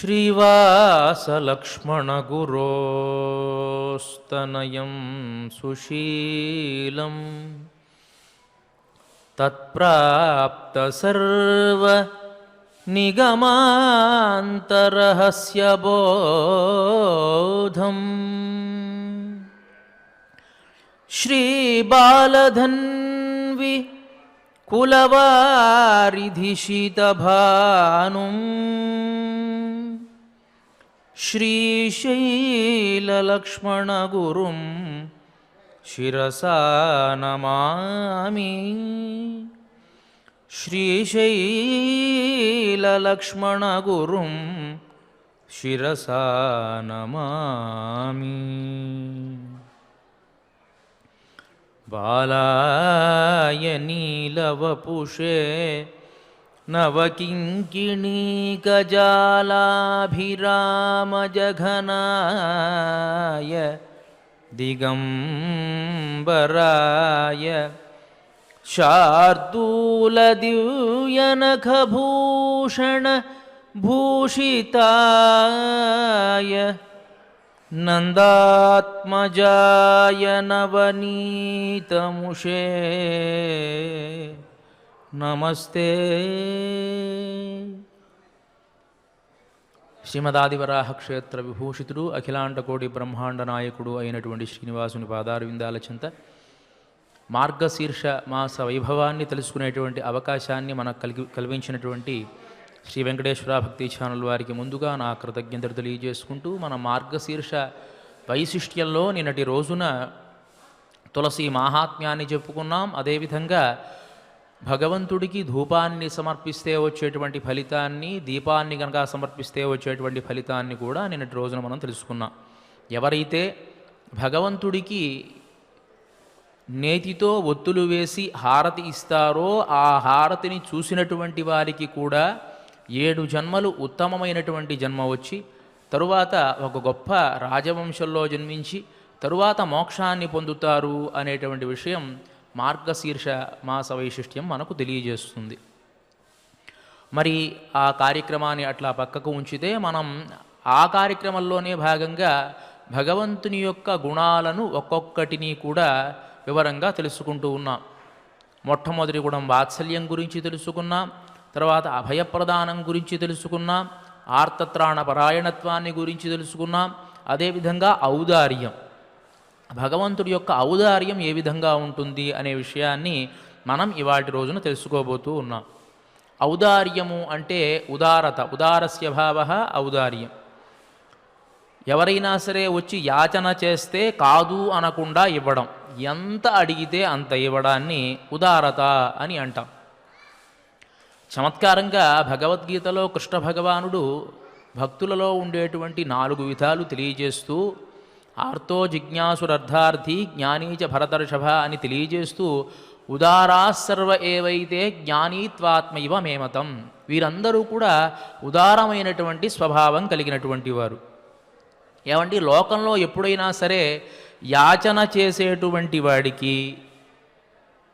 श्रीवासलक्ष्मणगुरोस्तनयं सुशीलं तत्प्राप्तसर्वनिगमान्तरहस्यबोधं श्रीबालधन्वि कुलवारिधिशीतभानुं श्रीशैललक्ष्मणगुरुं शिरसा नमामि। श्रीशैललक्ष्मणगुरुं शिरसा नमामि। बालाय नीलवपुषे नवकिङ्किणीकजालाभिरामजघनाय दिगम्बराय शार्दूलदिव्यनखभूषणभूषिताय नन्दात्मजाय नवनीतमुषे नमस्ते। శ్రీమదాదివరాహ క్షేత్ర విభూషితుడు అఖిలాండకోటి బ్రహ్మాండ నాయకుడు అయినటువంటి శ్రీనివాసుని పాదారవిందాల చెంత మార్గశీర్ష మాస వైభవాన్ని తెలుసుకునేటువంటి అవకాశాన్ని మనకు కల్పించినటువంటి శ్రీ వెంకటేశ్వర భక్తి ఛానల్ వారికి ముందుగా నా కృతజ్ఞతలు తెలియజేసుకుంటూ మన మార్గశీర్ష వైశిష్ట్యంలో నిన్నటి రోజున తులసి మాహాత్మ్యాన్ని చెప్పుకున్నాం. అదేవిధంగా భగవంతుడికి ధూపాన్ని సమర్పిస్తే వచ్చేటువంటి ఫలితాన్ని, దీపాన్ని కనుక సమర్పిస్తే వచ్చేటువంటి ఫలితాన్ని కూడా నిన్నటి రోజున మనం తెలుసుకున్నాం. ఎవరైతే భగవంతుడికి నేతితో ఒత్తులు వేసి హారతి ఇస్తారో ఆ హారతిని చూసినటువంటి వారికి కూడా 7 జన్మలు ఉత్తమమైనటువంటి జన్మ వచ్చి తరువాత ఒక గొప్ప రాజవంశంలో జన్మించి తరువాత మోక్షాన్ని పొందుతారు అనేటువంటి విషయం మార్గశీర్ష మాస వైశిష్ట్యం మనకు తెలియజేస్తుంది. మరి ఆ కార్యక్రమాన్ని అట్లా పక్కకు ఉంచితే మనం ఆ కార్యక్రమంలోనే భాగంగా భగవంతుని యొక్క గుణాలను ఒక్కొక్కటిని కూడా వివరంగా తెలుసుకుంటూ ఉన్నాం. మొట్టమొదటి గుణం వాత్సల్యం గురించి తెలుసుకున్నాం, తర్వాత అభయప్రదానం గురించి తెలుసుకున్నాం, ఆర్తత్రాణ పరాయణత్వాన్ని గురించి తెలుసుకున్నాం. అదేవిధంగా ఔదార్యం, భగవంతుడి యొక్క ఔదార్యం ఏ విధంగా ఉంటుంది అనే విషయాన్ని మనం ఇవాటి రోజున తెలుసుకోబోతూ ఉన్నాం. ఔదార్యము అంటే ఉదారత, ఉదారస్య భావః ఔదార్యం. ఎవరైనా సరే వచ్చి యాచన చేస్తే కాదు అనకుండా ఇవ్వడం, ఎంత అడిగితే అంత ఇవ్వడాన్ని ఉదారత అని అంటాం. చమత్కారంగా భగవద్గీతలో కృష్ణ భగవానుడు భక్తులలో ఉండేటువంటి 4 విధాలు తెలియజేస్తూ ఆర్తో జిజ్ఞాసురర్థార్థి జ్ఞానీచ భరతర్షభ అని తెలియజేస్తూ ఉదారాసర్వ ఏవైతే జ్ఞానీత్వాత్మైవ మేమతం, వీరందరూ కూడా ఉదారమైనటువంటి స్వభావం కలిగినటువంటి వారు. ఏమంటే లోకంలో ఎప్పుడైనా సరే యాచన చేసేటువంటి వాడికి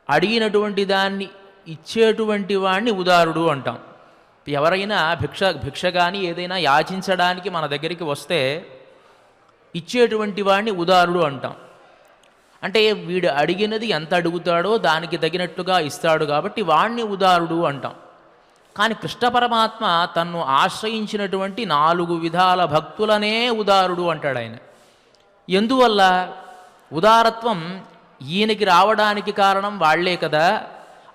అడిగినటువంటి దాన్ని ఇచ్చేటువంటి వాడిని ఉదారుడు అంటాం. ఎవరైనా భిక్ష కానీ ఏదైనా యాచించడానికి మన దగ్గరికి వస్తే ఇచ్చేటువంటి వాడిని ఉదారుడు అంటాం. అంటే వీడు అడిగినది ఎంత అడుగుతాడో దానికి తగినట్టుగా ఇస్తాడు కాబట్టి వాణ్ణి ఉదారుడు అంటాం. కానీ కృష్ణ పరమాత్మ తన్ను ఆశ్రయించినటువంటి 4 విధాల భక్తులనే ఉదారుడు అంటాడు ఆయన. ఎందువల్ల? ఉదారత్వం ఈయనకి రావడానికి కారణం వాళ్లే కదా.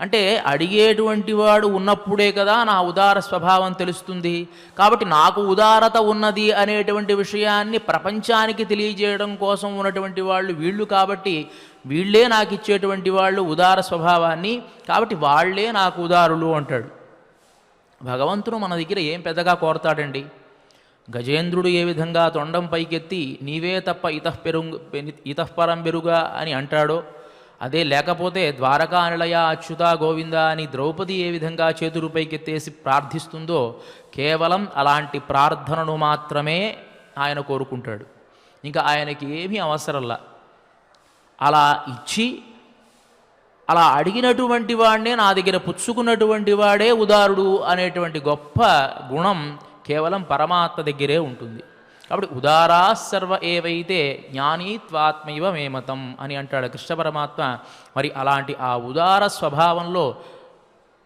అంటే అడిగేటువంటి వాడు ఉన్నప్పుడే కదా నా ఉదార స్వభావం తెలుస్తుంది. కాబట్టి నాకు ఉదారత ఉన్నది అనేటువంటి విషయాన్ని ప్రపంచానికి తెలియజేయడం కోసం ఉన్నటువంటి వాళ్ళు వీళ్ళు, కాబట్టి వీళ్ళే నాకు ఇచ్చేటువంటి వాళ్ళు ఉదార స్వభావాన్ని, కాబట్టి వాళ్లే నాకు ఉదారులు అంటాడు. భగవంతుడు మన దగ్గర ఏం పెద్దగా కోరతాడండి? గజేంద్రుడు ఏ విధంగా తొండం పైకెత్తి నీవే తప్ప ఇతఃపరం బెరుగా అని అంటాడో, అదే లేకపోతే ద్వారకా నిలయ అచ్యుత గోవింద అని ద్రౌపది ఏ విధంగా చేతులు పైకెత్తేసి ప్రార్థిస్తుందో, కేవలం అలాంటి ప్రార్థనను మాత్రమే ఆయన కోరుకుంటాడు. ఇంకా ఆయనకి ఏమీ అవసరంలా. అలా ఇచ్చి అలా అడిగినటువంటి వాడినే నా దగ్గర పుచ్చుకున్నటువంటి వాడే ఉదారుడు అనేటువంటి గొప్ప గుణం కేవలం పరమాత్మ దగ్గరే ఉంటుంది. కాబట్టి ఉదారా సర్వ ఏవైతే జ్ఞానీ త్వాత్మైవ మేమతం అని అంటాడు కృష్ణ పరమాత్మ. మరి అలాంటి ఆ ఉదార స్వభావంలో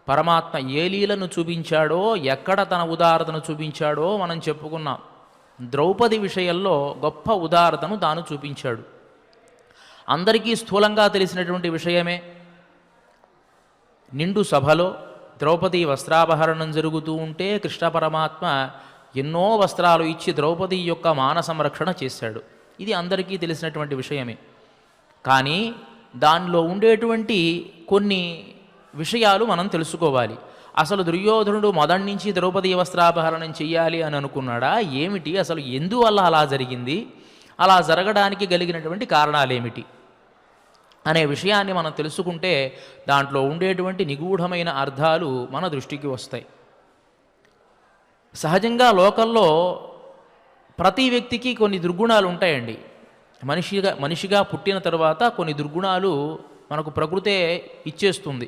పరమాత్మ ఏ లీలను చూపించాడో, ఎక్కడ తన ఉదారతను చూపించాడో మనం చెప్పుకున్నాం. ద్రౌపది విషయంలో గొప్ప ఉదారతను తాను చూపించాడు. అందరికీ స్థూలంగా తెలిసినటువంటి విషయమే. నిండు సభలో ద్రౌపది వస్త్రాపహరణం జరుగుతూ ఉంటే కృష్ణ పరమాత్మ ఎన్నో వస్త్రాలు ఇచ్చి ద్రౌపది యొక్క మాన సంరక్షణ చేశాడు. ఇది అందరికీ తెలిసినటువంటి విషయమే. కానీ దానిలో ఉండేటువంటి కొన్ని విషయాలు మనం తెలుసుకోవాలి. అసలు దుర్యోధనుడు మొదటి నుంచి ద్రౌపది వస్త్రాపహరణం చెయ్యాలి అని అనుకున్నాడా ఏమిటి, అసలు ఎందువల్ల అలా జరిగింది, అలా జరగడానికి కలిగినటువంటి కారణాలేమిటి అనే విషయాన్ని మనం తెలుసుకుంటే దాంట్లో ఉండేటువంటి నిగూఢమైన అర్థాలు మన దృష్టికి వస్తాయి. సహజంగా లోకంలో ప్రతి వ్యక్తికి కొన్ని దుర్గుణాలు ఉంటాయండి. మనిషిగా పుట్టిన తర్వాత కొన్ని దుర్గుణాలు మనకు ప్రకృతే ఇచ్చేస్తుంది.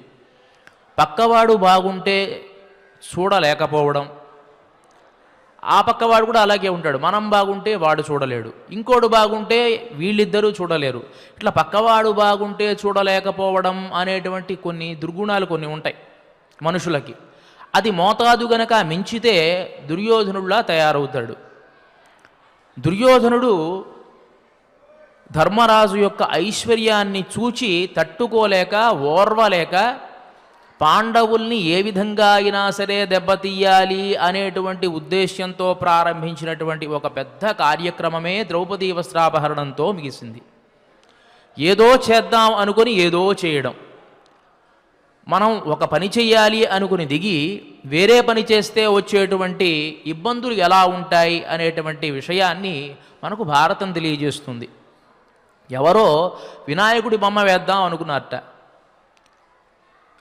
పక్కవాడు బాగుంటే చూడలేకపోవడం, ఆ పక్కవాడు కూడా అలాగే ఉంటాడు. మనం బాగుంటే వాడు చూడలేడు, ఇంకోడు బాగుంటే వీళ్ళిద్దరూ చూడలేరు. ఇట్లా పక్కవాడు బాగుంటే చూడలేకపోవడం అనేటువంటి కొన్ని దుర్గుణాలు కొన్ని ఉంటాయి మనుషులకి. అది మోతాదు గనక మించితే దుర్యోధనుడిలా తయారవుతాడు. దుర్యోధనుడు ధర్మరాజు యొక్క ఐశ్వర్యాన్ని చూచి తట్టుకోలేక ఓర్వలేక పాండవుల్ని ఏ విధంగా అయినా సరే దెబ్బతీయాలి అనేటువంటి ఉద్దేశ్యంతో ప్రారంభించినటువంటి ఒక పెద్ద కార్యక్రమమే ద్రౌపదీ వస్త్రాపహరణంతో ముగిసింది. ఏదో చేద్దాం అనుకుని ఏదో చేయడం. మనం ఒక పని చెయ్యాలి అనుకుని దిగి వేరే పని చేస్తే వచ్చేటువంటి ఇబ్బందులు ఎలా ఉంటాయి అనేటువంటి విషయాన్ని మనకు భారతం తెలియజేస్తుంది. ఎవరో వినాయకుడి బొమ్మ వేద్దాం అనుకున్నారట.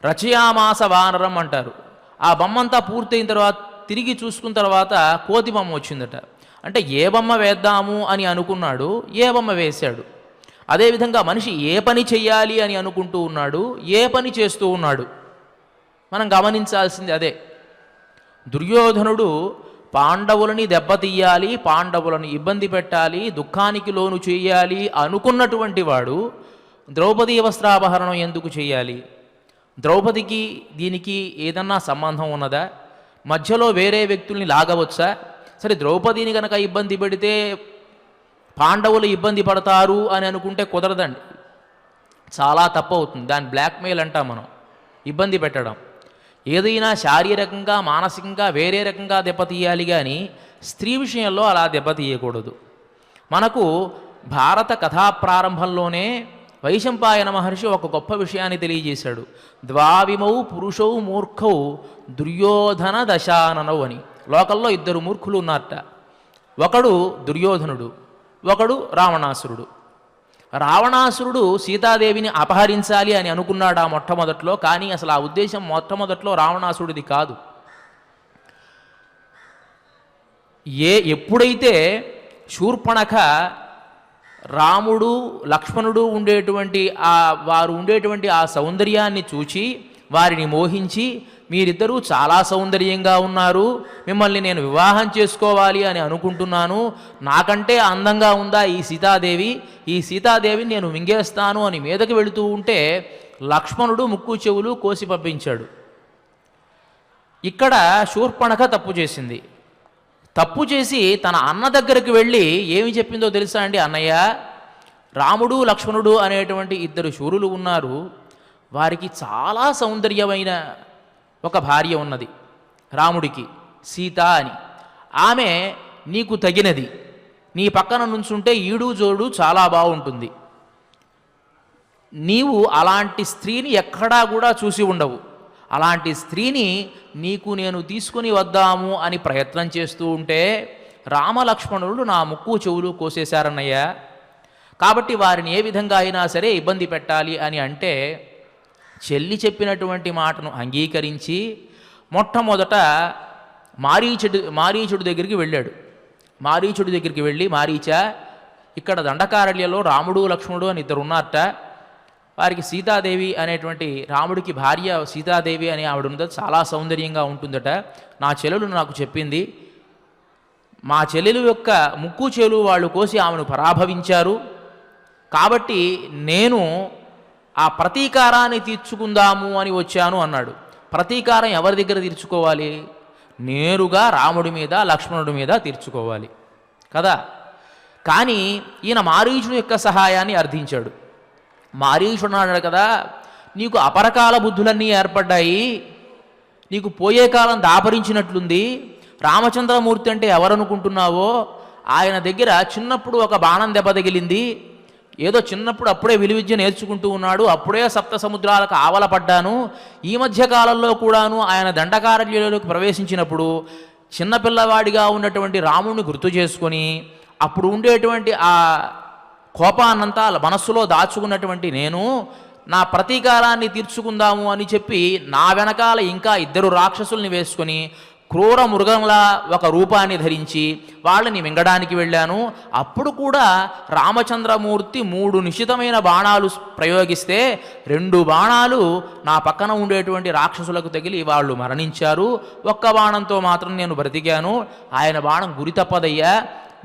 రచయామాస వానరం అంటారు. ఆ బొమ్మంతా పూర్తయిన తర్వాత తిరిగి చూసుకున్న తర్వాత కోతి బొమ్మ వచ్చిందట. అంటే ఏ బొమ్మ వేద్దాము అని అనుకున్నాడు, ఏ బొమ్మ వేశాడు. అదేవిధంగా మనిషి ఏ పని చెయ్యాలి అని అనుకుంటూ ఉన్నాడు, ఏ పని చేస్తూ ఉన్నాడు. మనం గమనించాల్సింది అదే. దుర్యోధనుడు పాండవులని దెబ్బతీయాలి, పాండవులను ఇబ్బంది పెట్టాలి, దుఃఖానికి లోను చేయాలి అనుకున్నటువంటి వాడు ద్రౌపదీ వస్త్రాపహరణం ఎందుకు చేయాలి? ద్రౌపదికి దీనికి ఏదన్నా సంబంధం ఉన్నదా? మధ్యలో వేరే వ్యక్తుల్ని లాగవచ్చా? సరే, ద్రౌపదిని కనుక ఇబ్బంది పెడితే పాండవులు ఇబ్బంది పడతారు అని అనుకుంటే కుదరదండి. చాలా తప్పు అవుతుంది. దాన్ని బ్లాక్మెయిల్ అంటాం మనం, ఇబ్బంది పెట్టడం. ఏదైనా శారీరకంగా మానసికంగా వేరే రకంగా దెబ్బతీయాలి, కానీ స్త్రీ విషయంలో అలా దెబ్బతీయకూడదు. మనకు భారత కథా ప్రారంభంలోనే వైశంపాయన మహర్షి ఒక గొప్ప విషయాన్ని తెలియజేశాడు. ద్వావిమౌ పురుషౌ మూర్ఖౌ దుర్యోధన దశాననౌ అని. లోకల్లో ఇద్దరు మూర్ఖులు ఉన్నారట. ఒకడు దుర్యోధనుడు, ఒకడు రావణాసురుడు. రావణాసురుడు సీతాదేవిని అపహరించాలి అని అనుకున్నాడు ఆ మొట్టమొదట్లో. కానీ అసలు ఆ ఉద్దేశం మొట్టమొదట్లో రావణాసురుడిది కాదు. ఎప్పుడైతే శూర్పణఖ రాముడు లక్ష్మణుడు వారు ఉండేటువంటి ఆ సౌందర్యాన్ని చూచి వారిని మోహించి, మీరిద్దరూ చాలా సౌందర్యంగా ఉన్నారు, మిమ్మల్ని నేను వివాహం చేసుకోవాలి అని అనుకుంటున్నాను, నాకంటే అందంగా ఉందా ఈ సీతాదేవిని నేను మింగేస్తాను అని మీదకి వెళుతూ ఉంటే లక్ష్మణుడు ముక్కు చెవులు కోసి పంపించాడు. ఇక్కడ శూర్పణఖ తప్పు చేసింది. తప్పు చేసి తన అన్న దగ్గరికి వెళ్ళి ఏమి చెప్పిందో తెలుసా అండి? అన్నయ్య, రాముడు లక్ష్మణుడు అనేటువంటి ఇద్దరు శూరులు ఉన్నారు, వారికి చాలా సౌందర్యమైన ఒక భార్య ఉన్నది రాముడికి, సీత అని. ఆమె నీకు తగినది, నీ పక్కన నుంచుంటే ఈడు జోడు చాలా బాగుంటుంది. నీవు అలాంటి స్త్రీని ఎక్కడా కూడా చూసి ఉండవు. అలాంటి స్త్రీని నీకు నేను తీసుకుని వద్దాము అని ప్రయత్నం చేస్తూ ఉంటే రామలక్ష్మణుడు నా ముక్కు చెవులు కోసేశారన్నయ్య. కాబట్టి వారిని ఏ విధంగా అయినా సరే ఇబ్బంది పెట్టాలి అని అంటే చెల్లి చెప్పినటువంటి మాటను అంగీకరించి మొట్టమొదట మారీచుడి దగ్గరికి వెళ్ళాడు. మారీచుడి దగ్గరికి వెళ్ళి, మారీచా, ఇక్కడ దండకారణ్యంలో రాముడు లక్ష్మణుడు అని ఇద్దరు ఉన్నారట. వారికి సీతాదేవి అనేటువంటి రాముడికి భార్య సీతాదేవి అని ఆవిడ ఉన్నది, చాలా సౌందర్యంగా ఉంటుందట. నా చెల్లెలు నాకు చెప్పింది, మా చెల్లెలు యొక్క ముక్కు చెలు వాళ్ళు కోసి ఆమెను పరాభవించారు. కాబట్టి నేను ఆ ప్రతీకారాన్ని తీర్చుకుందాము అని వచ్చాను అన్నాడు. ప్రతీకారం ఎవరి దగ్గర తీర్చుకోవాలి? నేరుగా రాముడి మీద లక్ష్మణుడి మీద తీర్చుకోవాలి కదా. కానీ ఈయన మారీచుడు యొక్క సహాయాన్ని అర్థించాడు. మారీచుడు అన్నాడు కదా, నీకు అపరకాల బుద్ధులన్నీ ఏర్పడ్డాయి, నీకు పోయే కాలం దాపరించినట్లుంది. రామచంద్రమూర్తి అంటే ఎవరనుకుంటున్నావో, ఆయన దగ్గర చిన్నప్పుడు ఒక బాణం దెబ్బ తగిలింది, ఏదో చిన్నప్పుడు అప్పుడే విలువిద్య నేర్చుకుంటూ ఉన్నాడు, అప్పుడే సప్త సముద్రాలకు ఆవల పడ్డాను. ఈ మధ్య కాలంలో కూడాను ఆయన దండకారణ్యంలోకి ప్రవేశించినప్పుడు చిన్నపిల్లవాడిగా ఉన్నటువంటి రాముడిని గుర్తు చేసుకొని అప్పుడు ఉండేటువంటి ఆ కోపాన్నంతా మనస్సులో దాచుకున్నటువంటి నేను నా ప్రతీకారాన్ని తీర్చుకుందాము అని చెప్పి నా వెనకాల ఇంకా 2 రాక్షసుల్ని వేసుకొని క్రూర మృగంలా ఒక రూపాన్ని ధరించి వాళ్ళని మింగడానికి వెళ్ళాను. అప్పుడు కూడా రామచంద్రమూర్తి 3 నిశితమైన బాణాలు ప్రయోగిస్తే 2 బాణాలు నా పక్కన ఉండేటువంటి రాక్షసులకు తగిలి వాళ్ళు మరణించారు. ఒక్క బాణంతో మాత్రం నేను బ్రతికాను. ఆయన బాణం గురి తప్పదయ్యా,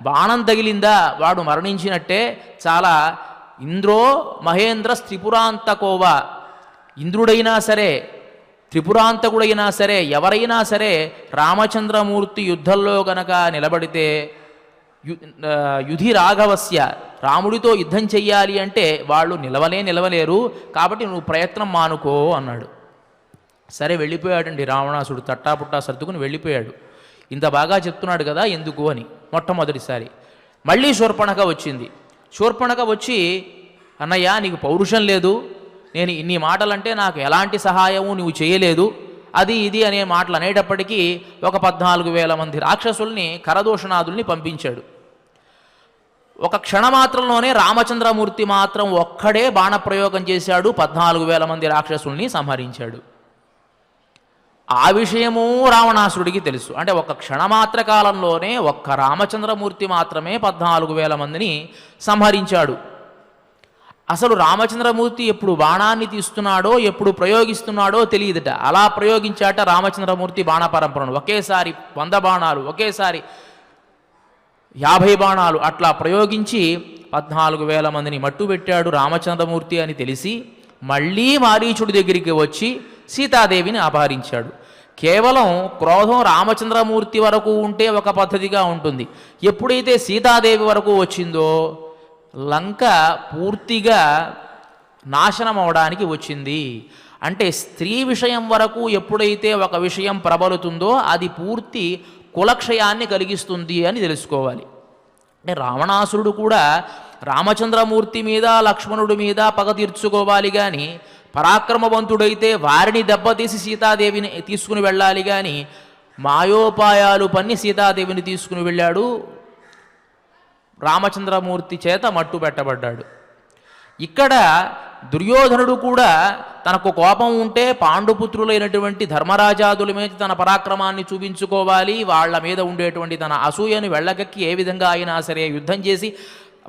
బాణం తగిలిందా వాడు మరణించినట్టే. చాలా ఇంద్రో మహేంద్ర త్రిపురాంతకోవ, ఇంద్రుడైనా సరే త్రిపురాంతకుడైనా సరే ఎవరైనా సరే రామచంద్రమూర్తి యుద్ధంలో గనక నిలబడితే యుధి రాఘవస్య, రాముడితో యుద్ధం చెయ్యాలి అంటే వాళ్ళు నిలవలేరు. కాబట్టి నువ్వు ప్రయత్నం మానుకో అన్నాడు. సరే వెళ్ళిపోయాడండి రావణాసుడు, తట్టాపుట్టా సర్దుకుని వెళ్ళిపోయాడు. ఇంత బాగా చెప్తున్నాడు కదా ఎందుకు అని మొట్టమొదటిసారి. మళ్ళీ శూర్పణఖ వచ్చింది. శూర్పణఖ వచ్చి, అన్నయ్య నీకు పౌరుషం లేదు, నేను ఇన్ని మాటలంటే నాకు ఎలాంటి సహాయము నువ్వు చేయలేదు, అది ఇది అనే మాటలు అనేటప్పటికీ ఒక 14,000 మంది రాక్షసుల్ని కరదూషణాదుల్ని పంపించాడు. ఒక క్షణమాత్రంలోనే రామచంద్రమూర్తి మాత్రం ఒక్కడే బాణప్రయోగం చేశాడు, 14,000 మంది రాక్షసుల్ని సంహరించాడు. ఆ విషయము రావణాసురుడికి తెలుసు. అంటే ఒక క్షణమాత్ర కాలంలోనే ఒక్క రామచంద్రమూర్తి మాత్రమే 14,000 మందిని సంహరించాడు. అసలు రామచంద్రమూర్తి ఎప్పుడు బాణాన్ని తీస్తున్నాడో ఎప్పుడు ప్రయోగిస్తున్నాడో తెలియదట. అలా ప్రయోగించాట రామచంద్రమూర్తి బాణ పరంపరను. ఒకేసారి 100 బాణాలు, ఒకేసారి 50 బాణాలు అట్లా ప్రయోగించి 14,000 మందిని మట్టుబెట్టాడు రామచంద్రమూర్తి అని తెలిసి మళ్ళీ మారీచుడి దగ్గరికి వచ్చి సీతాదేవిని అపహరించాడు. కేవలం క్రోధం రామచంద్రమూర్తి వరకు ఉంటే ఒక పద్ధతిగా ఉంటుంది. ఎప్పుడైతే సీతాదేవి వరకు వచ్చిందో లంక పూర్తిగా నాశనం అవడానికి వచ్చింది. అంటే స్త్రీ విషయం వరకు ఎప్పుడైతే ఒక విషయం ప్రబలుతుందో అది పూర్తి కులక్షయాన్ని కలిగిస్తుంది అని తెలుసుకోవాలి. అంటే రావణాసురుడు కూడా రామచంద్రమూర్తి మీద లక్ష్మణుడి మీద పగ తీర్చుకోవాలి కానీ పరాక్రమవంతుడైతే వారిని దెబ్బతీసి సీతాదేవిని తీసుకుని వెళ్ళాలి కానీ మాయోపాయాలు పన్ని సీతాదేవిని తీసుకుని వెళ్ళాడు. రామచంద్రమూర్తి చేత మట్టు పెట్టబడ్డాడు. ఇక్కడ దుర్యోధనుడు కూడా తనకు కోపం ఉంటే పాండుపుత్రులైనటువంటి ధర్మరాజాదుల మీద తన పరాక్రమాన్ని చూపించుకోవాలి, వాళ్ళ మీద ఉండేటువంటి తన అసూయను వెళ్ళగక్కి ఏ విధంగా అయినా సరే యుద్ధం చేసి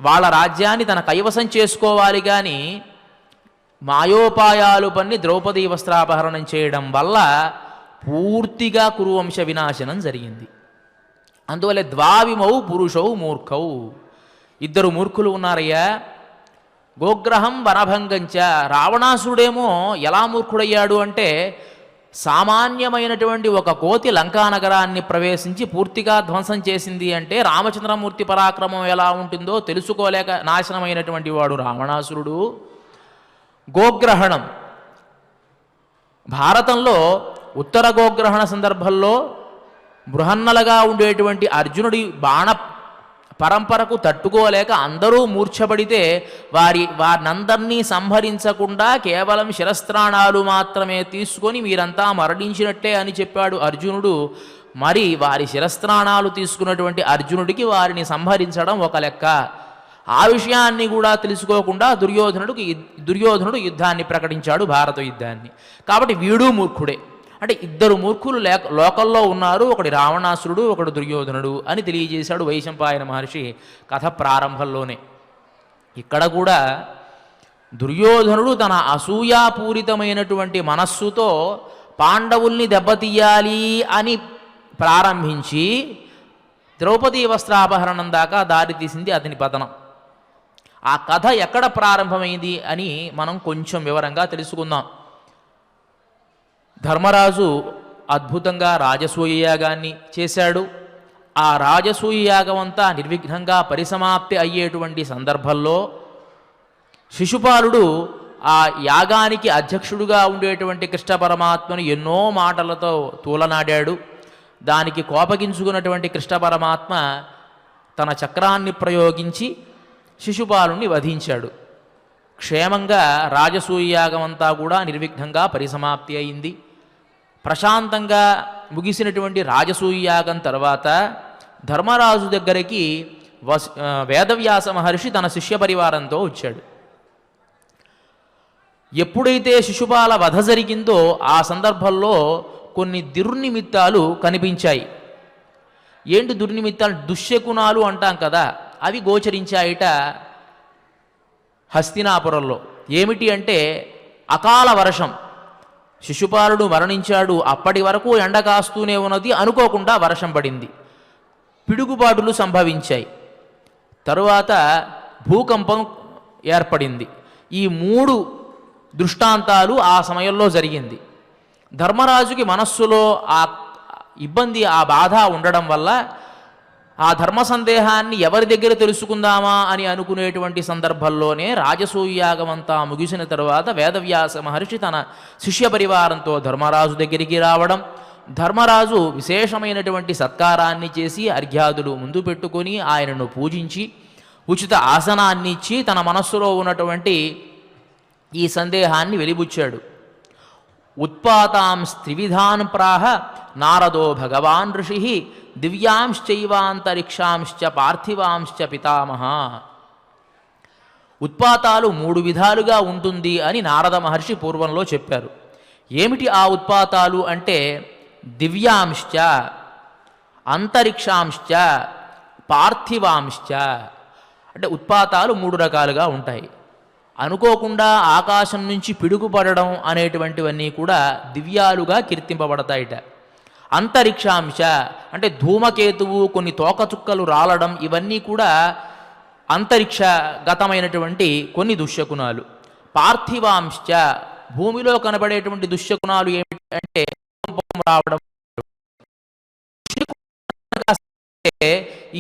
వాళ్ళ రాజ్యాన్ని తన కైవసం చేసుకోవాలి. కానీ మాయోపాయాలు పన్ని ద్రౌపదీ వస్త్రాపహరణం చేయడం వల్ల పూర్తిగా కురువంశ వినాశనం జరిగింది. అందువల్ల ద్వావిమౌ పురుషౌ మూర్ఖౌ, 2 మూర్ఖులు ఉన్నారయ్యా. గోగ్రహం వనభంగంచ, రావణాసుడేమో ఎలా మూర్ఖుడయ్యాడు అంటే సామాన్యమైనటువంటి ఒక కోతి లంకానగరాన్ని ప్రవేశించి పూర్తిగా ధ్వంసం చేసింది అంటే రామచంద్రమూర్తి పరాక్రమం ఎలా ఉంటుందో తెలుసుకోలేక నాశనమైనటువంటి వాడు రావణాసురుడు. గోగ్రహణం భారతంలో ఉత్తర గోగ్రహణ సందర్భంలో బృహన్నలుగా ఉండేటువంటి అర్జునుడి బాణ పరంపరకు తట్టుకోలేక అందరూ మూర్ఛపడితే వారినందరినీ సంహరించకుండా కేవలం శిరస్త్రాణాలు మాత్రమే తీసుకొని మీరంతా మరణించినట్టే అని చెప్పాడు అర్జునుడు. మరి వారి శిరస్త్రాణాలు తీసుకున్నటువంటి అర్జునుడికి వారిని సంహరించడం ఒక లెక్క. ఆ విషయాన్ని కూడా తెలుసుకోకుండా దుర్యోధనుడు యుద్ధాన్ని ప్రకటించాడు, భారత యుద్ధాన్ని. కాబట్టి వీడు మూర్ఖుడే. అంటే 2 మూర్ఖులు లోకల్లో ఉన్నారు, ఒకటి రావణాసురుడు, ఒకడు దుర్యోధనుడు అని తెలియజేశాడు వైశంపాయన మహర్షి కథ ప్రారంభంలోనే. ఇక్కడ కూడా దుర్యోధనుడు తన అసూయాపూరితమైనటువంటి మనస్సుతో పాండవుల్ని దెబ్బతీయాలి అని ప్రారంభించి ద్రౌపదీ వస్త్రాపహరణం దాకా దారి తీసింది అతని పతనం. ఆ కథ ఎక్కడ ప్రారంభమైంది అని మనం కొంచెం వివరంగా తెలుసుకుందాం. ధర్మరాజు అద్భుతంగా రాజసూయ యాగాన్ని చేశాడు. ఆ రాజసూయ యాగం అంతా నిర్విఘ్నంగా పరిసమాప్తి అయ్యేటువంటి సందర్భంలో శిశుపాలుడు ఆ యాగానికి అధ్యక్షుడుగా ఉండేటువంటి కృష్ణ పరమాత్మను ఎన్నో మాటలతో తూలనాడాడు. దానికి కోపగించుకున్నటువంటి కృష్ణ పరమాత్మ తన చక్రాన్ని ప్రయోగించి శిశుపాలుని వధించాడు. క్షేమంగా రాజసూయ యాగం అంతా కూడా నిర్విఘ్నంగా పరిసమాప్తి అయింది. ప్రశాంతంగా ముగిసినటువంటి రాజసూయ యాగం తర్వాత ధర్మరాజు దగ్గరికి వేదవ్యాస మహర్షి తన శిష్య పరివారంతో వచ్చాడు. ఎప్పుడైతే శిశుపాల వధ జరిగిందో ఆ సందర్భంలో కొన్ని దుర్నిమిత్తాలు కనిపించాయి. ఏంటి దుర్నిమిత్తాలు? దుశ్శకునాలు అంటాం కదా, అవి గోచరించాయిట హస్తినాపురంలో. ఏమిటి అంటే అకాల వర్షం. శిశుపాలుడు మరణించాడు, అప్పటి వరకు ఎండ కాస్తూనే ఉన్నది, అనుకోకుండా వర్షం పడింది, పిడుగుబాటులు సంభవించాయి, తరువాత భూకంపం ఏర్పడింది. ఈ 3 దృష్టాంతాలు ఆ సమయంలో జరిగింది. ధర్మరాజుకి మనస్సులో ఆ ఇబ్బంది, ఆ బాధ ఉండడం వల్ల ఆ ధర్మ సందేహాన్ని ఎవరి దగ్గర తెలుసుకుందామా అని అనుకునేటువంటి సందర్భంలోనే రాజసూయ యాగమంతా ముగిసిన తరువాత వేదవ్యాస మహర్షి తన శిష్య పరివారంతో ధర్మరాజు దగ్గరికి రావడం, ధర్మరాజు విశేషమైనటువంటి సత్కారాన్ని చేసి అర్ఘ్యాదులు ముందు పెట్టుకొని ఆయనను పూజించి ఉచిత ఆసనాన్ని ఇచ్చి తన మనస్సులో ఉన్నటువంటి ఈ సందేహాన్ని వెలిబుచ్చాడు. ఉత్పాతాంస్త్రివిధాన్ ప్రాహ నారదో భగవాన్ ఋషి దివ్యాంశ్చైవాంతరిక్షాంశ్చ పార్థివాంశ్చ పితామహ. ఉత్పాతాలు 3 విధాలుగా ఉంటుంది అని నారద మహర్షి పూర్వంలో చెప్పారు. ఏమిటి ఆ ఉత్పాతాలు అంటే దివ్యాంశ్చ, అంతరిక్షాంశ్చ, పార్థివాంశ్చ. అంటే ఉత్పాతాలు 3 రకాలుగా ఉంటాయి. అనుకోకుండా ఆకాశం నుంచి పిడుగుపడడం అనేటువంటివన్నీ కూడా దివ్యాలుగా కీర్తింపబడతాయిట. అంతరిక్షాంశ అంటే ధూమకేతువు, కొన్ని తోకచుక్కలు రాలడం, ఇవన్నీ కూడా అంతరిక్షగతమైనటువంటి కొన్ని దుశ్శకునాలు. పార్థివాంశ్చ భూమిలో కనబడేటువంటి దుశ్శకునాలు ఏమిటి అంటే భూకంపం రావడం.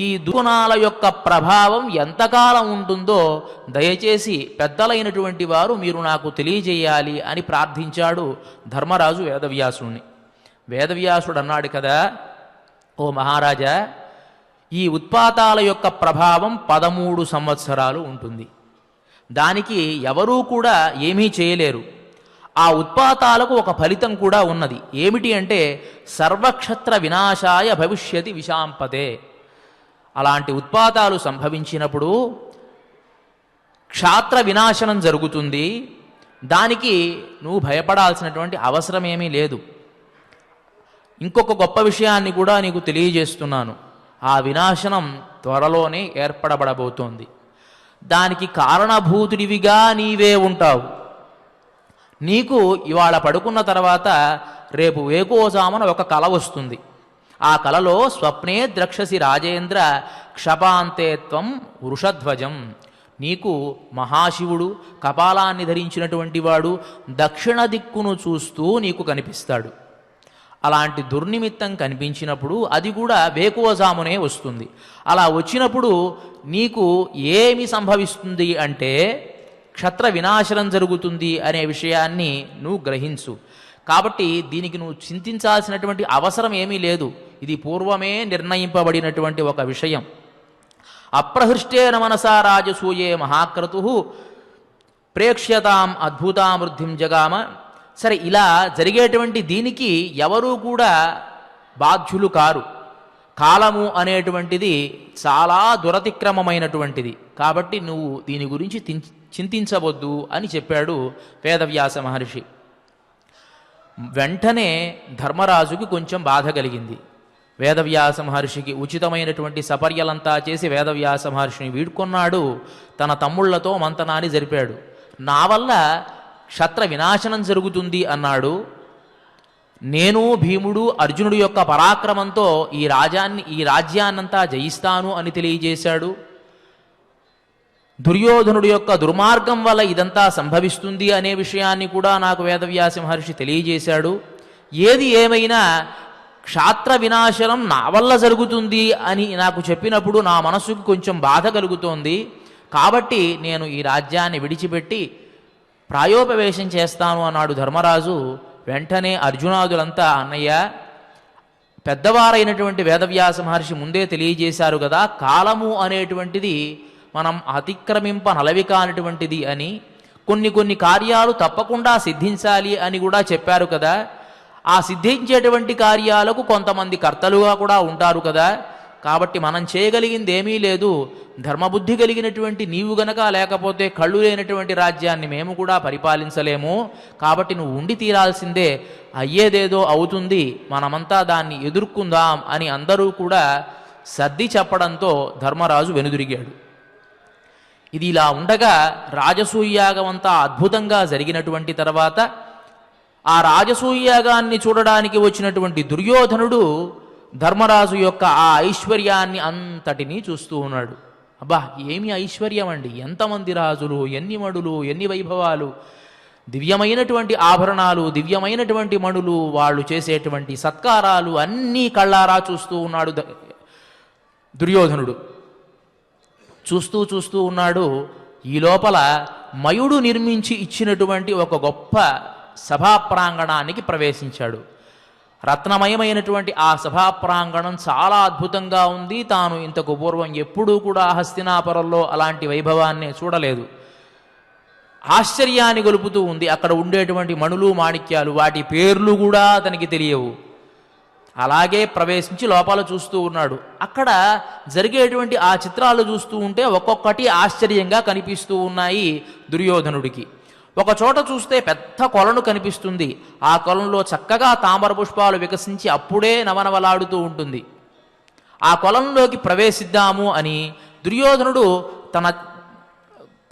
ఈ దుగుణాల యొక్క ప్రభావం ఎంతకాలం ఉంటుందో దయచేసి పెద్దలైనటువంటి వారు మీరు నాకు తెలియజేయాలి అని ప్రార్థించాడు ధర్మరాజు వేదవ్యాసుని. వేదవ్యాసుడు అన్నాడు కదా, ఓ మహారాజా, ఈ ఉత్పాతాల యొక్క ప్రభావం 13 సంవత్సరాలు ఉంటుంది. దానికి ఎవరూ కూడా ఏమీ చేయలేరు. ఆ ఉత్పాతాలకు ఒక ఫలితం కూడా ఉన్నది. ఏమిటి అంటే సర్వక్షత్ర వినాశాయ భవిష్యతి విశాంపతే. అలాంటి ఉత్పాతాలు సంభవించినప్పుడు క్షాత్ర వినాశనం జరుగుతుంది. దానికి నువ్వు భయపడాల్సినటువంటి అవసరమేమీ లేదు. ఇంకొక గొప్ప విషయాన్ని కూడా నీకు తెలియజేస్తున్నాను. ఆ వినాశనం త్వరలోనే ఏర్పడబడబోతోంది. దానికి కారణభూతుడివిగా నీవే ఉంటావు. నీకు ఇవాళ పడుకున్న తర్వాత రేపు వేకోజామున ఒక కల వస్తుంది. ఆ కలలో స్వప్నే ద్రక్షసి రాజేంద్ర క్షపాంతే త్వం వృషధ్వజం. నీకు మహాశివుడు కపాలాన్ని ధరించినటువంటి వాడు దక్షిణ దిక్కును చూస్తూ నీకు కనిపిస్తాడు. అలాంటి దుర్నిమిత్తం కనిపించినప్పుడు అది కూడా వేకువజామునే వస్తుంది. అలా వచ్చినప్పుడు నీకు ఏమి సంభవిస్తుంది అంటే క్షత్ర వినాశనం జరుగుతుంది అనే విషయాన్ని నువ్వు గ్రహించు. కాబట్టి దీనికి నువ్వు చింతించాల్సినటువంటి అవసరం ఏమీ లేదు. ఇది పూర్వమే నిర్ణయింపబడినటువంటి ఒక విషయం. అప్రహృష్టేన మనసా రాజసూయే మహాక్రతు ప్రేక్ష్యతాం అద్భుతామృద్ధిం జగామ. సరే, ఇలా జరిగేటువంటి దీనికి ఎవరూ కూడా బాధ్యులు కారు. కాలము అనేటువంటిది చాలా దురతిక్రమమైనటువంటిది. కాబట్టి నువ్వు దీని గురించి చింతించవద్దు అని చెప్పాడు వేదవ్యాస మహర్షి. వెంటనే ధర్మరాజుకి కొంచెం బాధ కలిగింది. వేదవ్యాస మహర్షికి ఉచితమైనటువంటి సపర్యలంతా చేసి వేదవ్యాస మహర్షిని వీడ్కొన్నాడు. తన తమ్ముళ్లతో మంతనాన్ని జరిపాడు. నా వల్ల క్షత్ర వినాశనం జరుగుతుంది అన్నాడు. నేను భీముడు అర్జునుడి యొక్క పరాక్రమంతో ఈ రాజ్యాన్నంతా జయిస్తాను అని తెలియజేశాడు. దుర్యోధనుడి యొక్క దుర్మార్గం వల్ల ఇదంతా సంభవిస్తుంది అనే విషయాన్ని కూడా నాకు వేదవ్యాస మహర్షి తెలియజేశాడు. ఏది ఏమైనా క్షాత్ర వినాశనం నా వల్ల జరుగుతుంది అని నాకు చెప్పినప్పుడు నా మనసుకు కొంచెం బాధ కలుగుతోంది. కాబట్టి నేను ఈ రాజ్యాన్ని విడిచిపెట్టి ప్రాయోపవేశం చేస్తాను అన్నాడు ధర్మరాజు. వెంటనే అర్జునాదులంతా అన్నయ్య, పెద్దవారైనటువంటి వేదవ్యాస మహర్షి ముందే తెలియజేశారు కదా, కాలము అనేటువంటిది మనం అతిక్రమింపనలవి కానటువంటిది అని, కొన్ని కార్యాలు తప్పకుండా సిద్ధించాలి అని కూడా చెప్పారు కదా. ఆ సిద్ధించేటువంటి కార్యాలకు కొంతమంది కర్తలుగా కూడా ఉంటారు కదా. కాబట్టి మనం చేయగలిగింది ఏమీ లేదు. ధర్మబుద్ధి కలిగినటువంటి నీవు గనక లేకపోతే కళ్ళు లేనటువంటి రాజ్యాన్ని మేము కూడా పరిపాలించలేము. కాబట్టి నువ్వు ఉండి తీరాల్సిందే, అయ్యేదేదో అవుతుంది, మనమంతా దాన్ని ఎదుర్కొందాం అని అందరూ కూడా సర్ది చెప్పడంతో ధర్మరాజు వెనుదిరిగాడు. ఇది ఇలా ఉండగా రాజసూయాగం అంతా అద్భుతంగా జరిగినటువంటి తర్వాత ఆ రాజసూయాగాన్ని చూడడానికి వచ్చినటువంటి దుర్యోధనుడు ధర్మరాజు యొక్క ఆ ఐశ్వర్యాన్ని అంతటినీ చూస్తూ ఉన్నాడు. అబ్బా, ఏమి ఐశ్వర్యం అండి! ఎంతమంది రాజులు, ఎన్ని మడులు, ఎన్ని వైభవాలు, దివ్యమైనటువంటి ఆభరణాలు, దివ్యమైనటువంటి మణులు, వాళ్ళు చేసేటువంటి సత్కారాలు అన్నీ కళ్ళారా చూస్తూ ఉన్నాడు దుర్యోధనుడు. చూస్తూ ఉన్నాడు. ఈ లోపల మయుడు నిర్మించి ఇచ్చినటువంటి ఒక గొప్ప సభా ప్రాంగణానికి ప్రవేశించాడు. రత్నమయమైనటువంటి ఆ సభా ప్రాంగణం చాలా అద్భుతంగా ఉంది. తాను ఇంతకు పూర్వం ఎప్పుడూ కూడా హస్తినాపురంలో అలాంటి వైభవాన్ని చూడలేదు. ఆశ్చర్యాన్ని గొలుపుతూ ఉంది. అక్కడ ఉండేటువంటి మణులు, మాణిక్యాలు, వాటి పేర్లు కూడా అతనికి తెలియవు. అలాగే ప్రవేశించి లోపల చూస్తూ ఉన్నాడు. అక్కడ జరిగేటువంటి ఆ చిత్రాలు చూస్తూ ఉంటే ఒక్కొక్కటి ఆశ్చర్యంగా కనిపిస్తూ ఉన్నాయి దుర్యోధనుడికి. ఒక చోట చూస్తే పెద్ద కొలను కనిపిస్తుంది. ఆ కొలంలో చక్కగా తామర పుష్పాలు వికసించి అప్పుడే నవనవలాడుతూ ఉంటుంది. ఆ కొలంలోకి ప్రవేశిద్దాము అని దుర్యోధనుడు తన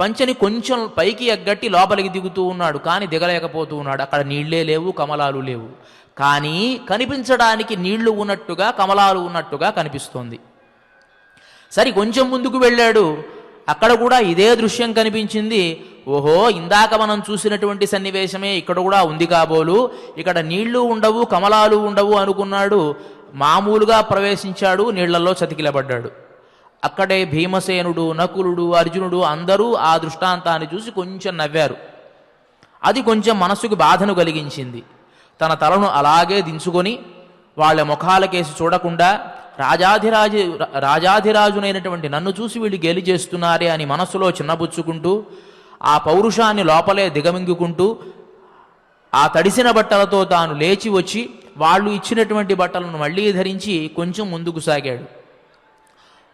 పంచని కొంచెం పైకి ఎగ్గట్టి లోపలికి దిగుతూ ఉన్నాడు. కానీ దిగలేకపోతూ ఉన్నాడు. అక్కడ నీళ్లే లేవు, కమలాలు లేవు. కానీ కనిపించడానికి నీళ్లు ఉన్నట్టుగా, కమలాలు ఉన్నట్టుగా కనిపిస్తోంది. సరి కొంచెం ముందుకు వెళ్ళాడు. అక్కడ కూడా ఇదే దృశ్యం కనిపించింది. ఓహో, ఇందాక మనం చూసినటువంటి సన్నివేశమే ఇక్కడ కూడా ఉంది కాబోలు. ఇక్కడ నీళ్లు ఉండవు, కమలాలు ఉండవు అనుకున్నాడు. మామూలుగా ప్రవేశించాడు, నీళ్లలో చతికిలబడ్డాడు. అక్కడే భీమసేనుడు, నకులుడు, అర్జునుడు అందరూ ఆ దృష్టాంతాన్ని చూసి కొంచెం నవ్వారు. అది కొంచెం మనసుకు బాధను కలిగించింది. తన తలను అలాగే దించుకొని వాళ్ళ ముఖాలకేసి చూడకుండా రాజాధిరాజునైనటువంటి నన్ను చూసి వీళ్ళు గేలి చేస్తున్నారే అని మనసులో చిన్నబుచ్చుకుంటూ, ఆ పౌరుషాన్ని లోపలే దిగమింగుకుంటూ, ఆ తడిసిన బట్టలతో తాను లేచి వచ్చి వాళ్ళు ఇచ్చినటువంటి బట్టలను మళ్ళీ ధరించి కొంచెం ముందుకు సాగాడు.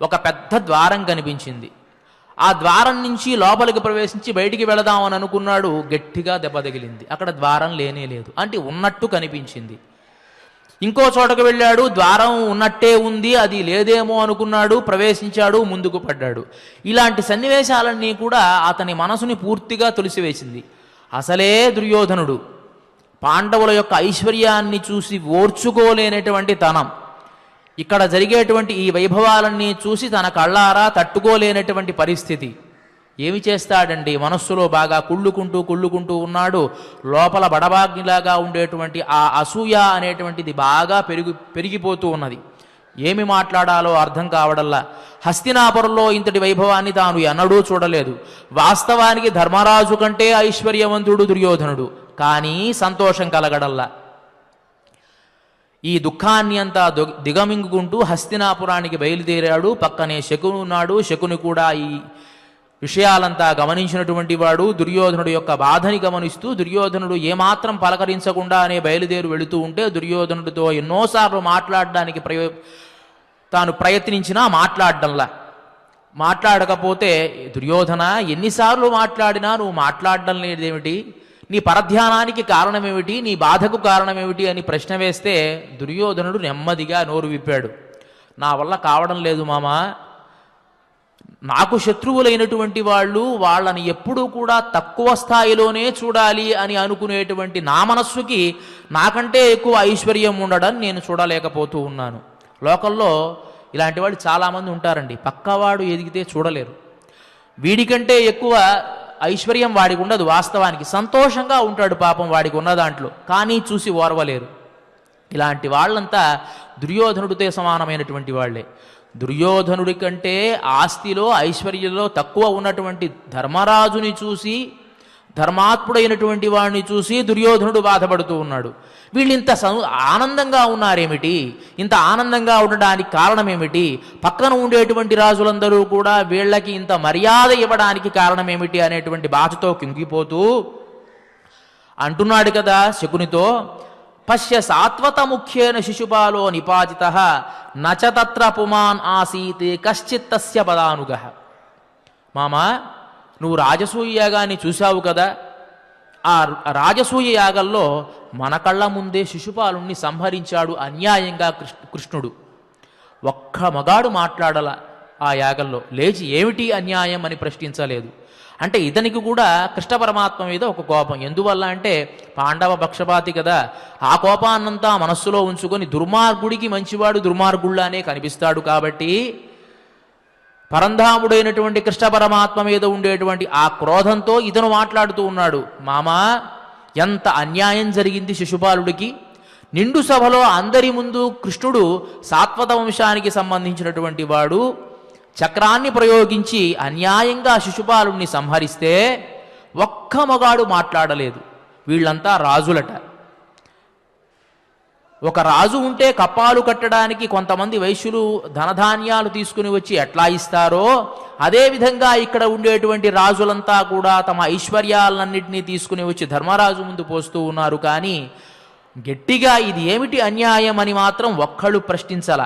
ఒక పెద్ద ద్వారం కనిపించింది. ఆ ద్వారం నుంచి లోపలికి ప్రవేశించి బయటికి వెళదామని అనుకున్నాడు. గట్టిగా దెబ్బ తగిలింది. అక్కడ ద్వారం లేనే లేదు, అంటే ఉన్నట్టు కనిపించింది. ఇంకో చోటకు వెళ్ళాడు. ద్వారం ఉన్నట్టే ఉంది, అది లేదేమో అనుకున్నాడు. ప్రవేశించాడు, ముందుకు పడ్డాడు. ఇలాంటి సన్నివేశాలన్నీ కూడా అతని మనసుని పూర్తిగా తొలిసివేసింది. అసలే దుర్యోధనుడు పాండవుల యొక్క ఐశ్వర్యాన్ని చూసి ఓర్చుకోలేనటువంటి తనం, ఇక్కడ జరిగేటువంటి ఈ వైభవాలన్నీ చూసి తన కళ్ళారా తట్టుకోలేనటువంటి పరిస్థితి. ఏమి చేస్తాడండి? మనస్సులో బాగా కుళ్ళుకుంటూ ఉన్నాడు. లోపల బడబాగ్నిలాగా ఉండేటువంటి ఆ అసూయ అనేటువంటిది బాగా పెరిగిపోతూ ఉన్నది. ఏమి మాట్లాడాలో అర్థం కావడల్లా. హస్తినాపురంలో ఇంతటి వైభవాన్ని తాను ఎన్నడూ చూడలేదు. వాస్తవానికి ధర్మరాజు కంటే ఐశ్వర్యవంతుడు దుర్యోధనుడు, కానీ సంతోషం కలగడల్లా. ఈ దుఃఖాన్ని అంతా దిగమింగుకుంటూ హస్తినాపురానికి బయలుదేరాడు. పక్కనే శకుని ఉన్నాడు. శకుని కూడా ఈ విషయాలంతా గమనించినటువంటి వాడు. దుర్యోధనుడు యొక్క బాధని గమనిస్తూ దుర్యోధనుడు ఏమాత్రం పలకరించకుండానే బయలుదేరి వెళుతూ ఉంటే దుర్యోధనుడితో ఎన్నోసార్లు మాట్లాడడానికి తాను ప్రయత్నించినా మాట్లాడకపోతే, దుర్యోధన, ఎన్నిసార్లు మాట్లాడినా నువ్వు మాట్లాడడం లేదేమిటి? నీ పరధ్యానానికి కారణమేమిటి? నీ బాధకు కారణమేమిటి అని ప్రశ్న వేస్తే దుర్యోధనుడు నెమ్మదిగా నోరు విప్పాడు. నా వల్ల కావడం లేదు మామా. నాకు శత్రువులైనటువంటి వాళ్ళు వాళ్ళని ఎప్పుడూ కూడా తక్కువ స్థాయిలోనే చూడాలి అని అనుకునేటువంటి నా మనస్సుకి నాకంటే ఎక్కువ ఐశ్వర్యం ఉండడం నేను చూడలేకపోతూ ఉన్నాను. లోకల్లో ఇలాంటి వాళ్ళు చాలామంది ఉంటారండి. పక్కవాడు ఎదిగితే చూడలేరు. వీడికంటే ఎక్కువ ఐశ్వర్యం వాడికి ఉండదు. వాస్తవానికి సంతోషంగా ఉంటాడు పాపం వాడికి ఉన్న దాంట్లో, కానీ చూసి ఓర్వలేరు. ఇలాంటి వాళ్ళంతా దుర్యోధనుడితో సమానమైనటువంటి వాళ్లే. దుర్యోధనుడి కంటే ఆస్తిలో ఐశ్వర్యంలో తక్కువ ఉన్నటువంటి ధర్మరాజుని చూసి, ధర్మాత్ముడైనటువంటి వాడిని చూసి దుర్యోధనుడు బాధపడుతూ ఉన్నాడు. వీళ్ళు ఇంత ఆనందంగా ఉన్నారేమిటి, ఇంత ఆనందంగా ఉండడానికి కారణం ఏమిటి, పక్కన ఉండేటువంటి రాజులందరూ కూడా వీళ్ళకి ఇంత మర్యాద ఇవ్వడానికి కారణం ఏమిటి అనేటువంటి బాధతో కుంగిపోతూ అంటున్నాడు కదా శకునితో, పశ్య సాత్వత ముఖ్యేన శిశుపాలో నిపాతిత నచ తత్ర పుమాన్ ఆసీత్ కశ్చిత్ తస్య పదానుగ. మామా, నువ్వు రాజసూయ యాగాన్ని చూశావు కదా. ఆ రాజసూయ యాగంలో మన కళ్ళ ముందే శిశుపాలుణ్ణి సంహరించాడు అన్యాయంగా కృష్ణుడు. ఒక్క మగాడు మాట్లాడల ఆ యాగంలో, లేచి ఏమిటి అన్యాయం అని ప్రశ్నించలేదు. అంటే ఇతనికి కూడా కృష్ణ పరమాత్మ మీద ఒక కోపం. ఎందువల్ల అంటే పాండవ పక్షపాతి కదా. ఆ కోపాన్నంతా మనస్సులో ఉంచుకొని దుర్మార్గుడికి మంచివాడు దుర్మార్గుళ్లానే కనిపిస్తాడు కాబట్టి పరంధాముడైనటువంటి కృష్ణ పరమాత్మ మీద ఉండేటువంటి ఆ క్రోధంతో ఇతను మాట్లాడుతూ ఉన్నాడు. మామా, ఎంత అన్యాయం జరిగింది శిశుపాలుడికి. నిండు సభలో అందరి ముందు కృష్ణుడు సాత్వత వంశానికి సంబంధించినటువంటి వాడు చక్రాన్ని ప్రయోగించి అన్యాయంగా శిశుపాలుణ్ణి సంహరిస్తే ఒక్క మగాడు మాట్లాడలేదు. వీళ్ళంతా రాజులట. ఒక రాజు ఉంటే కప్పాలు కట్టడానికి కొంతమంది వైశ్యులు ధనధాన్యాలు తీసుకుని వచ్చి ఎట్లా ఇస్తారో అదేవిధంగా ఇక్కడ ఉండేటువంటి రాజులంతా కూడా తమ ఐశ్వర్యాలన్నింటినీ తీసుకుని వచ్చి ధర్మరాజు ముందు పోస్తూ ఉన్నారు. కానీ గట్టిగా ఇది ఏమిటి అన్యాయం అని మాత్రం ఒక్కళ్ళు ప్రశ్నించాల.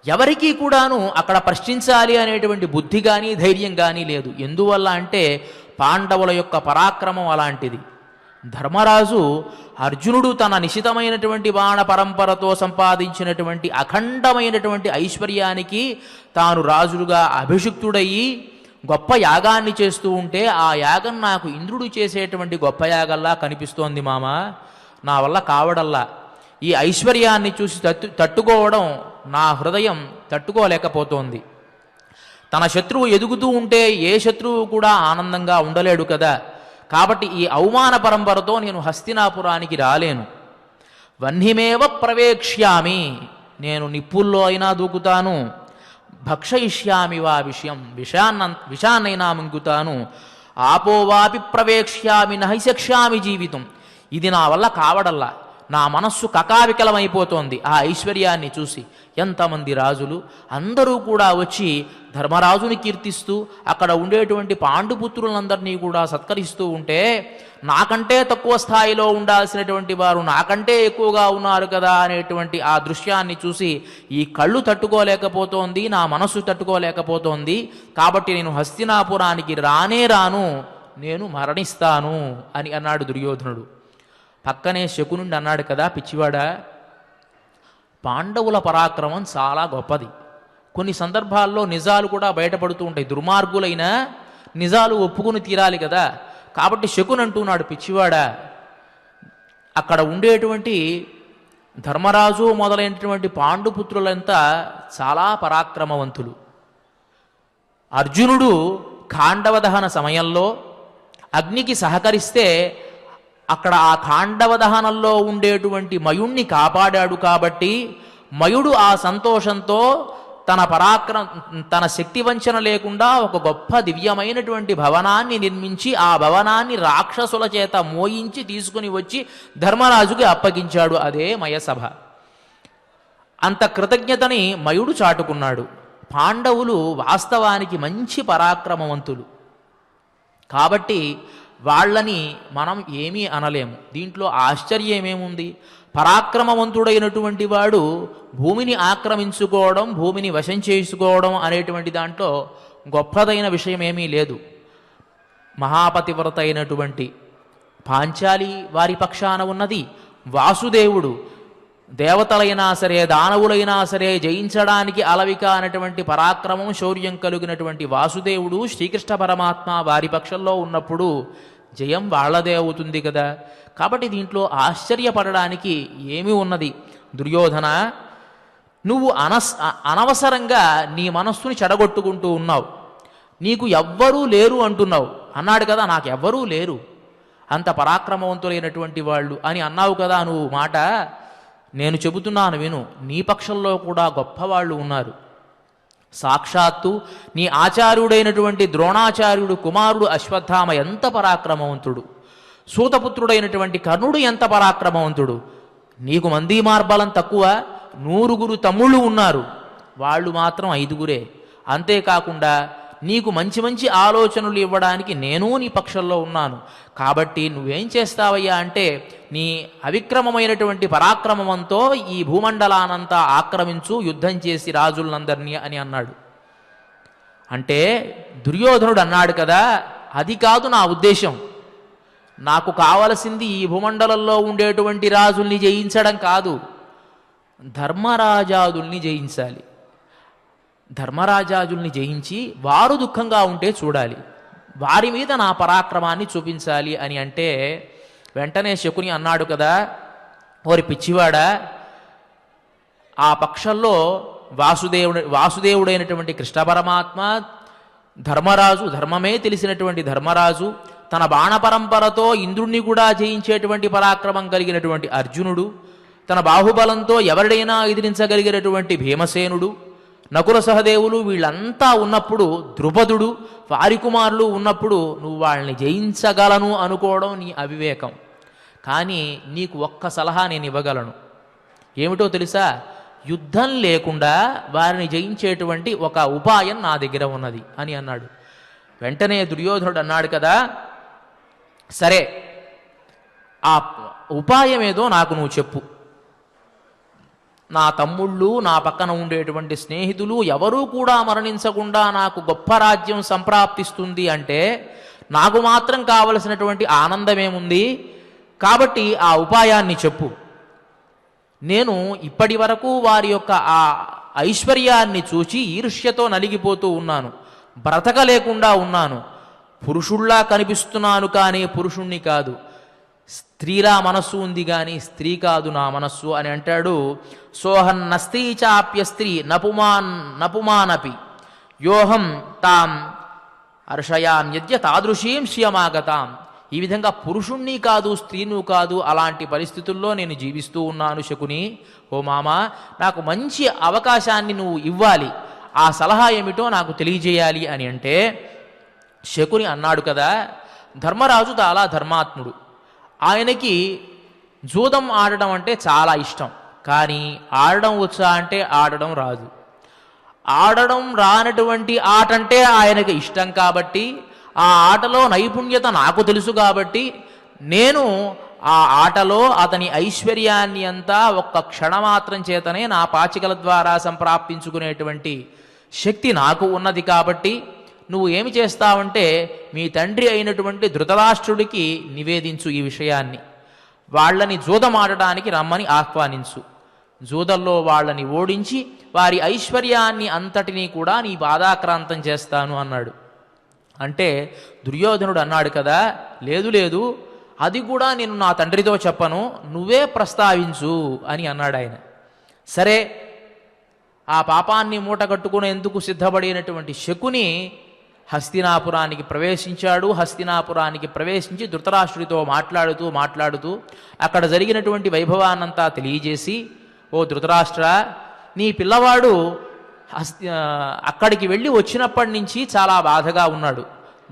ఎవరికీ కూడాను అక్కడ ప్రశ్నించాలి అనేటువంటి బుద్ధి కానీ ధైర్యం కానీ లేదు. ఎందువల్ల అంటే పాండవుల యొక్క పరాక్రమం అలాంటిది. ధర్మరాజు అర్జునుడు తన నిశితమైనటువంటి బాణ పరంపరతో సంపాదించినటువంటి అఖండమైనటువంటి ఐశ్వర్యానికి తాను రాజులుగా అభిషిక్తుడయ్యి గొప్ప యాగాన్ని చేస్తూ ఉంటే ఆ యాగం నాకు ఇంద్రుడు చేసేటువంటి గొప్ప యాగల్లా కనిపిస్తోంది మామ. నా వల్ల కావడల్లా ఈ ఐశ్వర్యాన్ని చూసి తట్టుకోవడం నా హృదయం తట్టుకోలేకపోతోంది. తన శత్రువు ఎదుగుతూ ఉంటే ఏ శత్రువు కూడా ఆనందంగా ఉండలేడు కదా. కాబట్టి ఈ అవమాన పరంపరతో నేను హస్తినాపురానికి రాలేను. వహ్నిమేవ ప్రవేక్ష్యామి, నేను నిప్పుల్లో అయినా దూకుతాను. భక్షయిష్యామి వా విషాన్నైనా మింగుతాను. ఆపోవాపి ప్రవేక్ష్యామి నహిశక్ష్యామి జీవితం. ఇది నా వల్ల కావడల్లా. నా మనస్సు కకావికలమైపోతోంది ఆ ఐశ్వర్యాన్ని చూసి. ఎంతమంది రాజులు అందరూ కూడా వచ్చి ధర్మరాజుని కీర్తిస్తూ అక్కడ ఉండేటువంటి పాండుపుత్రులందరినీ కూడా సత్కరిస్తూ ఉంటే నాకంటే తక్కువ స్థాయిలో ఉండాల్సినటువంటి వారు నాకంటే ఎక్కువగా ఉన్నారు కదా అనేటువంటి ఆ దృశ్యాన్ని చూసి ఈ కళ్ళు తట్టుకోలేకపోతోంది, నా మనస్సు తట్టుకోలేకపోతోంది. కాబట్టి నేను హస్తినాపురానికి రాను, నేను మరణిస్తాను అని అన్నాడు దుర్యోధనుడు. పక్కనే శకునుండి అన్నాడు కదా, పిచ్చివాడా, పాండవుల పరాక్రమం చాలా గొప్పది. కొన్ని సందర్భాల్లో నిజాలు కూడా బయటపడుతూ ఉంటాయి. దుర్మార్గులైన నిజాలు ఒప్పుకుని తీరాలి కదా. కాబట్టి శకుని అంటున్నాడు, పిచ్చివాడా, అక్కడ ఉండేటువంటి ధర్మరాజు మొదలైనటువంటి పాండుపుత్రులంతా చాలా పరాక్రమవంతులు. అర్జునుడు ఖాండవ దహన సమయంలో అగ్నికి సహకరిస్తే అక్కడ ఆ ఖాండవ దహనంలో ఉండేటువంటి మయుణ్ణి కాపాడాడు. కాబట్టి మయుడు ఆ సంతోషంతో తన శక్తి వంచన లేకుండా ఒక గొప్ప దివ్యమైనటువంటి భవనాన్ని నిర్మించి ఆ భవనాన్ని రాక్షసుల చేత మోయించి తీసుకుని వచ్చి ధర్మరాజుకి అప్పగించాడు. అదే మయసభ. అంత కృతజ్ఞతని మయుడు చాటుకున్నాడు. పాండవులు వాస్తవానికి మంచి పరాక్రమవంతులు కాబట్టి వాళ్ళని మనం ఏమీ అనలేము. దీంట్లో ఆశ్చర్యమేముంది? పరాక్రమవంతుడైనటువంటి వాడు భూమిని ఆక్రమించుకోవడం, భూమిని వశం చేసుకోవడం అనేటువంటి దాంట్లో గొప్పదైన విషయం ఏమీ లేదు. మహాపతివ్రత అయినటువంటి పాంచాలి వారి పక్షాన ఉన్నది. వాసుదేవుడు దేవతలైనా సరే దానవులైనా సరే జయించడానికి అలవిక అనేటువంటి పరాక్రమం శౌర్యం కలిగినటువంటి వాసుదేవుడు శ్రీకృష్ణ పరమాత్మ వారి పక్షంలో ఉన్నప్పుడు జయం వాళ్ళదే అవుతుంది కదా. కాబట్టి దీంట్లో ఆశ్చర్యపడడానికి ఏమి ఉన్నది? దుర్యోధన, నువ్వు అనవసరంగా నీ మనస్సుని చెడగొట్టుకుంటూ ఉన్నావు. నీకు ఎవ్వరూ లేరు అంటున్నావు. అన్నాడు కదా, నాకు ఎవ్వరూ లేరు, అంత పరాక్రమవంతులైనటువంటి వాళ్ళు అని అన్నావు కదా నువ్వు మాట. నేను చెబుతున్నాను విను, నీ పక్షంలో కూడా గొప్పవాళ్ళు ఉన్నారు. సాక్షాత్తు నీ ఆచార్యుడైనటువంటి ద్రోణాచార్యుడు కుమారుడు అశ్వత్థామ ఎంత పరాక్రమవంతుడు, సూతపుత్రుడైనటువంటి కర్ణుడు ఎంత పరాక్రమవంతుడు. నీకు మందీ మార్బలం తక్కువ, 100 తమ్ముళ్ళు ఉన్నారు, వాళ్ళు మాత్రం 5. అంతేకాకుండా నీకు మంచి మంచి ఆలోచనలు ఇవ్వడానికి నేను నీ పక్షంలో ఉన్నాను. కాబట్టి నువ్వేం చేస్తావయ్యా అంటే, నీ అవిక్రమమైనటువంటి పరాక్రమంతో ఈ భూమండలానంతా ఆక్రమించు, యుద్ధం చేసి రాజులందరినీ అని అన్నాడు. అంటే దుర్యోధనుడు అన్నాడు కదా, అది కాదు నా ఉద్దేశం. నాకు కావలసింది ఈ భూమండలంలో ఉండేటువంటి రాజుల్ని జయించడం కాదు, ధర్మరాజాదుల్ని జయించాలి. ధర్మరాజాదుల్ని జయించి వారు దుఃఖంగా ఉంటే చూడాలి, వారి మీద నా పరాక్రమాన్ని చూపించాలి అని అంటే, వెంటనే శకుని అన్నాడు కదా, ఓరి పిచ్చివాడా, ఆ పక్షంలో వాసుదేవుడైనటువంటి కృష్ణ పరమాత్మ, ధర్మరాజు, ధర్మమే తెలిసినటువంటి ధర్మరాజు, తన బాణపరంపరతో ఇంద్రుణ్ణి కూడా జయించేటువంటి పరాక్రమం కలిగినటువంటి అర్జునుడు, తన బాహుబలంతో ఎవరిడైనా ఎదిరించగలిగినటువంటి భీమసేనుడు, నకుల సహదేవులు వీళ్ళంతా ఉన్నప్పుడు, ద్రుపదుడు వారి కుమారులు ఉన్నప్పుడు నువ్వు వాళ్ళని జయించగలను అనుకోవడం నీ అవివేకం. కానీ నీకు ఒక్క సలహా నేను ఇవ్వగలను. ఏమిటో తెలుసా? యుద్ధం లేకుండా వారిని జయించేటువంటి ఒక ఉపాయం నా దగ్గర ఉన్నది అని అన్నాడు. వెంటనే దుర్యోధనుడు అన్నాడు కదా, సరే ఆ ఉపాయం ఏదో నాకు నువ్వు చెప్పు. నా తమ్ముళ్ళు, నా పక్కన ఉండేటువంటి స్నేహితులు ఎవరూ కూడా మరణించకుండా నాకు గొప్ప రాజ్యం సంప్రాప్తిస్తుంది అంటే నాకు మాత్రం కావలసినటువంటి ఆనందమేముంది? కాబట్టి ఆ ఉపాయాన్ని చెప్పు. నేను ఇప్పటి వరకు వారి యొక్క ఆ ఐశ్వర్యాన్ని చూచి ఈర్ష్యతో నలిగిపోతూ ఉన్నాను, బ్రతకలేకుండా ఉన్నాను. పురుషుల్లా కనిపిస్తున్నాను కానీ పురుషుణ్ణి కాదు, స్త్రీలా మనస్సు ఉంది కానీ స్త్రీ కాదు నా మనస్సు అని అంటాడు. సోహన్నస్త్రీ చాప్య స్త్రీ నపుమానపి యోహం తాం అర్షయామ్యద్య తాదృశీం శ్రియమాగతాం. ఈ విధంగా పురుషుణ్ణి కాదు స్త్రీను కాదు, అలాంటి పరిస్థితుల్లో నేను జీవిస్తూ ఉన్నాను శకుని. ఓ మామా, నాకు మంచి అవకాశాన్ని నువ్వు ఇవ్వాలి, ఆ సలహా ఏమిటో నాకు తెలియజేయాలి అని అంటే, శకుని అన్నాడు కదా, ధర్మరాజు చాలా ధర్మాత్ముడు, ఆయనకి జూదం ఆడడం అంటే చాలా ఇష్టం. కానీ ఆడడం వచ్చా అంటే ఆడడం రాదు. ఆడడం రానటువంటి ఆట అంటే ఆయనకి ఇష్టం కాబట్టి, ఆ ఆటలో నైపుణ్యత నాకు తెలుసు కాబట్టి, నేను ఆ ఆటలో అతని ఐశ్వర్యాన్ని అంతా ఒక్క క్షణమాత్రం చేతనే నా పాచికల ద్వారా సంప్రాప్తించుకునేటువంటి శక్తి నాకు ఉన్నది కాబట్టి, నువ్వు ఏమి చేస్తావంటే మీ తండ్రి అయినటువంటి ధృతరాష్ట్రుడికి నివేదించు ఈ విషయాన్ని, వాళ్ళని జూదమాడడానికి రమ్మని ఆహ్వానించు. జూదంలో వాళ్ళని ఓడించి వారి ఐశ్వర్యాన్ని అంతటినీ కూడా నీ బాధాక్రాంతం చేస్తాను అన్నాడు. అంటే దుర్యోధనుడు అన్నాడు కదా, లేదు లేదు, అది కూడా నేను నా తండ్రితో చెప్పను, నువ్వే ప్రస్తావించు అని అన్నాడు ఆయన. సరే, ఆ పాపాన్ని మూటగట్టుకునేందుకు సిద్ధపడినటువంటి శకుని హస్తినాపురానికి ప్రవేశించాడు. హస్తినాపురానికి ప్రవేశించి ధృతరాష్ట్రుడితో మాట్లాడుతూ అక్కడ జరిగినటువంటి వైభవాన్నంతా తెలియజేసి, ఓ ధృతరాష్ట్ర, నీ పిల్లవాడు అక్కడికి వెళ్ళి వచ్చినప్పటి నుంచి చాలా బాధగా ఉన్నాడు,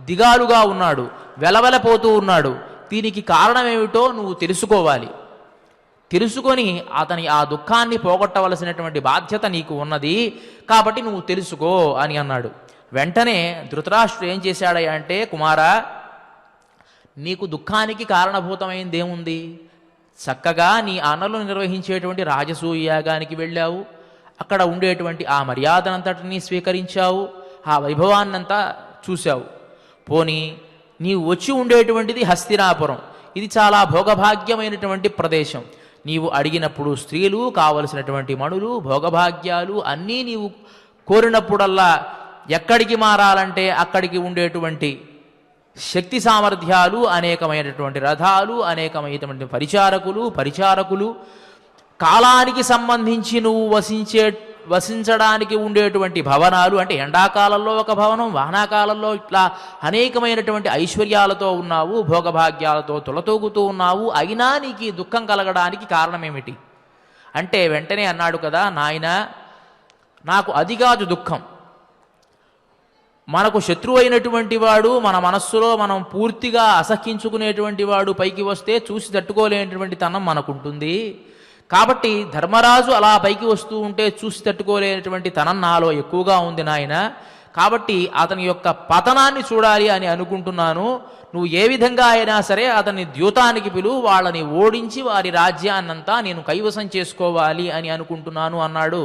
దిగాలుగా ఉన్నాడు, వెలవెలపోతూ ఉన్నాడు. దీనికి కారణమేమిటో నువ్వు తెలుసుకోవాలి. తెలుసుకొని అతని ఆ దుఃఖాన్ని పోగొట్టవలసినటువంటి బాధ్యత నీకు ఉన్నది, కాబట్టి నువ్వు తెలుసుకో అని అన్నాడు. వెంటనే ధృతరాష్ట్రుడు ఏం చేశాడయ్యా అంటే, కుమారా, నీకు దుఃఖానికి కారణభూతమైంది ఏముంది? చక్కగా నీ అన్నలు నిర్వహించేటువంటి రాజసూయ యాగానికి వెళ్ళావు, అక్కడ ఉండేటువంటి ఆ మర్యాదనంతటినీ స్వీకరించావు, ఆ వైభవాన్నంతా చూశావు. పోనీ నీవు వచ్చి ఉండేటువంటిది హస్తినాపురం, ఇది చాలా భోగభాగ్యమైనటువంటి ప్రదేశం. నీవు అడిగినప్పుడు స్త్రీలు, కావలసినటువంటి మణులు, భోగభాగ్యాలు అన్నీ నీవు కోరినప్పుడల్లా ఎక్కడికి మారాలంటే అక్కడికి ఉండేటువంటి శక్తి సామర్థ్యాలు, అనేకమైనటువంటి రథాలు, అనేకమైనటువంటి పరిచారకులు, కాలానికి సంబంధించి నువ్వు వసించడానికి ఉండేటువంటి భవనాలు, అంటే ఎండాకాలంలో ఒక భవనం, వానాకాలంలో ఇట్లా అనేకమైనటువంటి ఐశ్వర్యాలతో ఉన్నావు, భోగభాగ్యాలతో తులతూగుతూ ఉన్నావు. అయినా నీకు ఈ దుఃఖం కలగడానికి కారణమేమిటి అంటే వెంటనే అన్నాడు కదా, నాయన నాకు అది కాదు దుఃఖం. మనకు శత్రువు అయినటువంటి వాడు, మన మనస్సులో మనం పూర్తిగా అసహ్యించుకునేటువంటి వాడు పైకి వస్తే చూసి తట్టుకోలేనటువంటి తనం మనకుంటుంది. కాబట్టి ధర్మరాజు అలా పైకి వస్తూ ఉంటే చూసి తట్టుకోలేనటువంటి తనం నాలో ఎక్కువగా ఉంది నాయన. కాబట్టి అతని యొక్క పతనాన్ని చూడాలి అని అనుకుంటున్నాను. నువ్వు ఏ విధంగా అయినా సరే అతన్ని ద్యూతానికి పిలువు, వాళ్ళని ఓడించి వారి రాజ్యాన్నంతా నేను కైవసం చేసుకోవాలి అని అనుకుంటున్నాను అన్నాడు.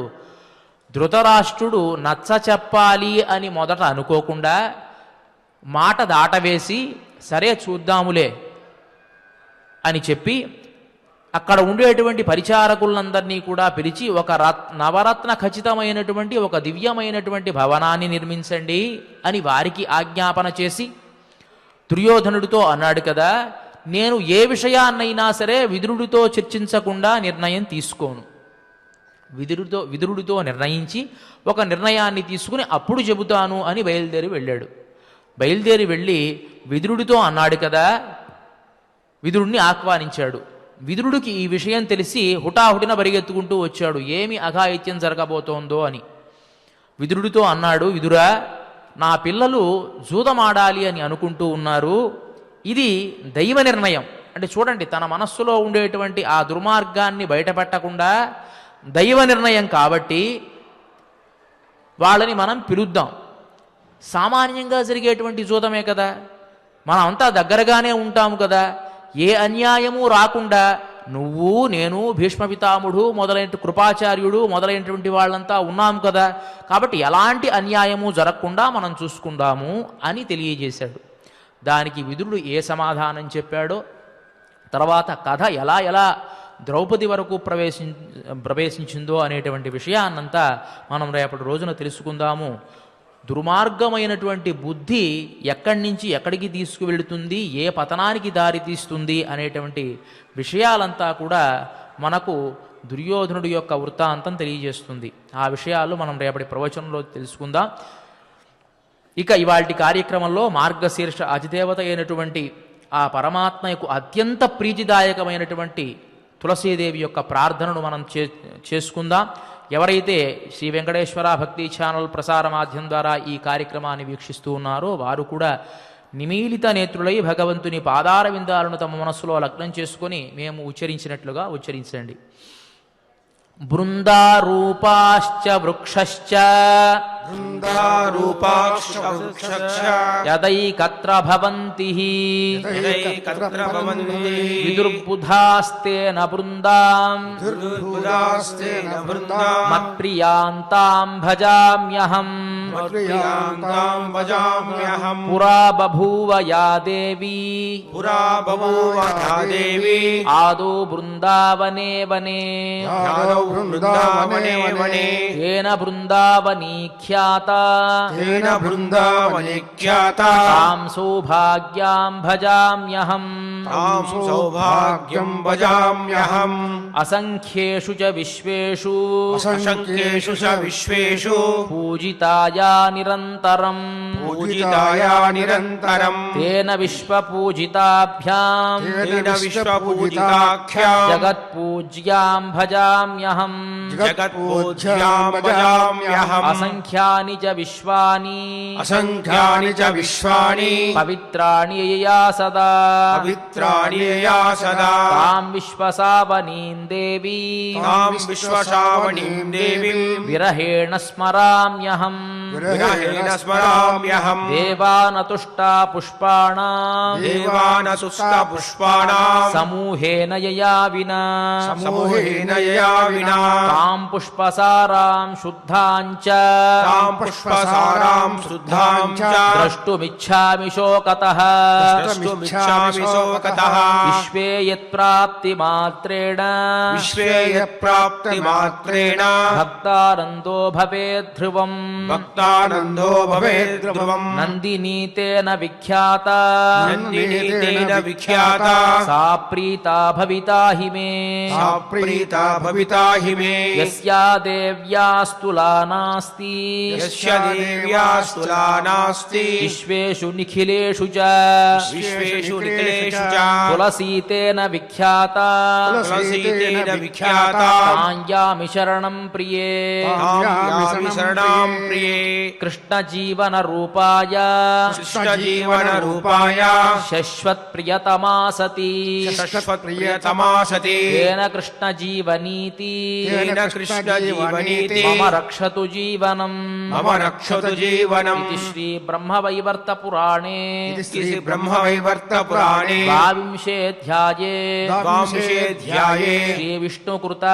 ధృతరాష్ట్రుడు నచ్చ చెప్పాలి అని మొదట అనుకోకుండా మాట దాటవేసి సరే చూద్దాములే అని చెప్పి అక్కడ ఉండేటువంటి పరిచారకులందరినీ కూడా పిలిచి ఒక నవరత్న ఖచ్చితమైనటువంటి ఒక దివ్యమైనటువంటి భవనాన్ని నిర్మించండి అని వారికి ఆజ్ఞాపన చేసి దుర్యోధనుడితో అన్నాడు కదా, నేను ఏ విషయాన్నైనా సరే విదురుడితో చర్చించకుండా నిర్ణయం తీసుకోను. విదురుడితో నిర్ణయించి ఒక నిర్ణయాన్ని తీసుకుని అప్పుడు చెబుతాను అని బయలుదేరి వెళ్ళాడు. బయలుదేరి వెళ్ళి విదురుడితో అన్నాడు కదా, విదురుడిని ఆహ్వానించాడు. విదురుడికి ఈ విషయం తెలిసి హుటాహుటిన పరిగెత్తుకుంటూ వచ్చాడు, ఏమి అఘాయిత్యం జరగబోతోందో అని. విదురుడితో అన్నాడు, విదురా, నా పిల్లలు జూదమాడాలి అని అనుకుంటూ ఉన్నారు, ఇది దైవ నిర్ణయం. అంటే చూడండి, తన మనస్సులో ఉండేటువంటి ఆ దుర్మార్గాన్ని బయటపెట్టకుండా దైవ నిర్ణయం కాబట్టి వాళ్ళని మనం పిలుద్దాం. సామాన్యంగా జరిగేటువంటి జూదమే కదా, మనం అంతా దగ్గరగానే ఉంటాము కదా, ఏ అన్యాయము రాకుండా నువ్వు, నేను, భీష్మపితాముడు మొదలైన కృపాచార్యుడు మొదలైనటువంటి వాళ్ళంతా ఉన్నాము కదా, కాబట్టి ఎలాంటి అన్యాయము జరగకుండా మనం చూసుకుందాము అని తెలియజేశాడు. దానికి విదురుడు ఏ సమాధానం చెప్పాడో, తర్వాత కథ ఎలా ఎలా ద్రౌపది వరకు ప్రవేశించిందో అనేటువంటి విషయాన్నంతా మనం రేపటి రోజున తెలుసుకుందాము. దుర్మార్గమైనటువంటి బుద్ధి ఎక్కడి నుంచి ఎక్కడికి తీసుకువెళుతుంది, ఏ పతనానికి దారి తీస్తుంది అనేటువంటి విషయాలంతా కూడా మనకు దుర్యోధనుడి యొక్క వృత్తాంతం తెలియజేస్తుంది. ఆ విషయాలు మనం రేపటి ప్రవచనంలో తెలుసుకుందాం. ఇక ఇవాల్టి కార్యక్రమంలో మార్గశీర్ష అధిదేవత అయినటువంటి ఆ పరమాత్మకు అత్యంత ప్రీతిదాయకమైనటువంటి తులసీదేవి యొక్క ప్రార్థనను మనం చేసుకుందాం. ఎవరైతే శ్రీ వెంకటేశ్వర భక్తి ఛానల్ ప్రసార మాధ్యమం ద్వారా ఈ కార్యక్రమాన్ని వీక్షిస్తూ ఉన్నారో వారు కూడా నిమీలిత నేత్రులై భగవంతుని పాదార విందాలను తమ మనస్సులో లగ్నం చేసుకొని మేము ఉచ్చరించినట్లుగా ఉచ్చరించండి. బృందారూపాశ్చ వృక్షశ్చ యదైకత్ర భవంతి విదుర్బుధాస్తేన బృందాం మత్ప్రియాంతాం భజామ్యహం పురా బభూవ యా దేవీ ఆదో బృందావనే వనే తేన బృందావనీ ఖ్యాతా తాం సౌభాగ్యాం భజామ్యహం అసంఖ్యేషు చ విశ్వేషు పూజితాయా నిరంతరం తేన విశ్వపూజితాభ్యాం జగత్పూజ్యాం భజామ్యహం అసంఖ్యాని చ విశ్వాని పవిత్రాణి యయా సదా తాం విశ్వసావనీం దేవీం విరహేణ స్మరామ్యహం विरहेण स्मराम्यहम् देवानतुष्टा पुष्पाणाम् समूहेन यया विना तां पुष्पसारां शुद्धां च द्रष्टुमिच्छामि शोकतः विश्वे यत्प्राप्तिमात्रेण भक्तानन्दो भवेत् ध्रुवम् नन्दिनी तेन विख्याता सा प्रीता भविता हि मे यस्या देव्यास्तुला नास्ति विश्वेषु निखिलेषु च तुलसी तेन विख्याता तां शरणं प्रिये कृष्णजीवनरूपाय शश्वत्प्रियतमा सती तेन कृष्णजीवनीति मम रक्षतु जीवनम् इति श्रीब्रह्मवैवर्तपुराणे द्वाविंशेऽध्याये श्रीविष्णुकृत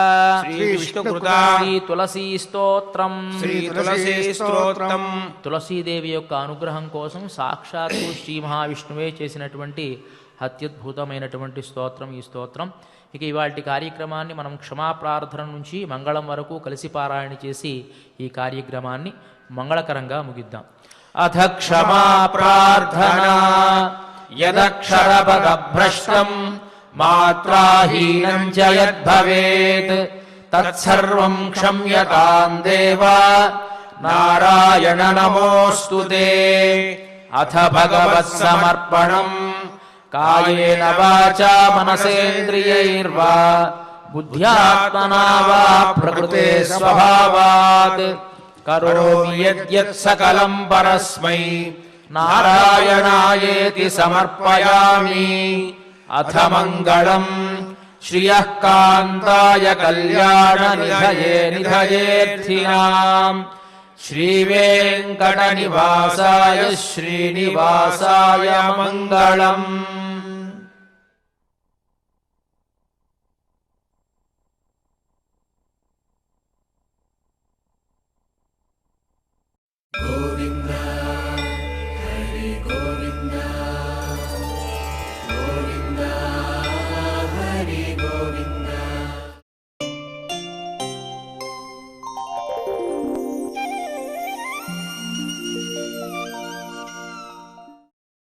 శ్రీతులసీస్తోత్రం తులసీదేవి యొక్క అనుగ్రహం కోసం సాక్షాత్తు శ్రీ మహావిష్ణువే చేసినటువంటి అత్యద్భుతమైనటువంటి స్తోత్రం ఈ స్తోత్రం. ఇక ఇవాల్టి కార్యక్రమాన్ని మనం క్షమాప్రార్థన నుంచి మంగళం వరకు కలిసి పారాయణ చేసి ఈ కార్యక్రమాన్ని మంగళకరంగా ముగిద్దాం. అథ క్షమా ప్రార్థన యదక్షరపదభ్రష్టం మాత్రాహీనం చ యద్భవేత్ తత్సర్వం క్షమ్యతాం దేవా నారాయణ నమోస్తుతే. అథ భగవత్సమర్పణం కాయేన వాచా మనసేంద్రియైర్వా బుద్ధ్యాత్మనా వా ప్రకృతే స్వభావాత్ కరోమి యద్యత్ సకలం పరస్మై నారాయణాయేతి సమర్పయామి. అథ మంగళం శ్రియః కాంతాయ కళ్యాణ నిధయే నిధయేర్థినాం శ్రీవేంకట నివాసాయ శ్రీనివాసాయ మంగళం.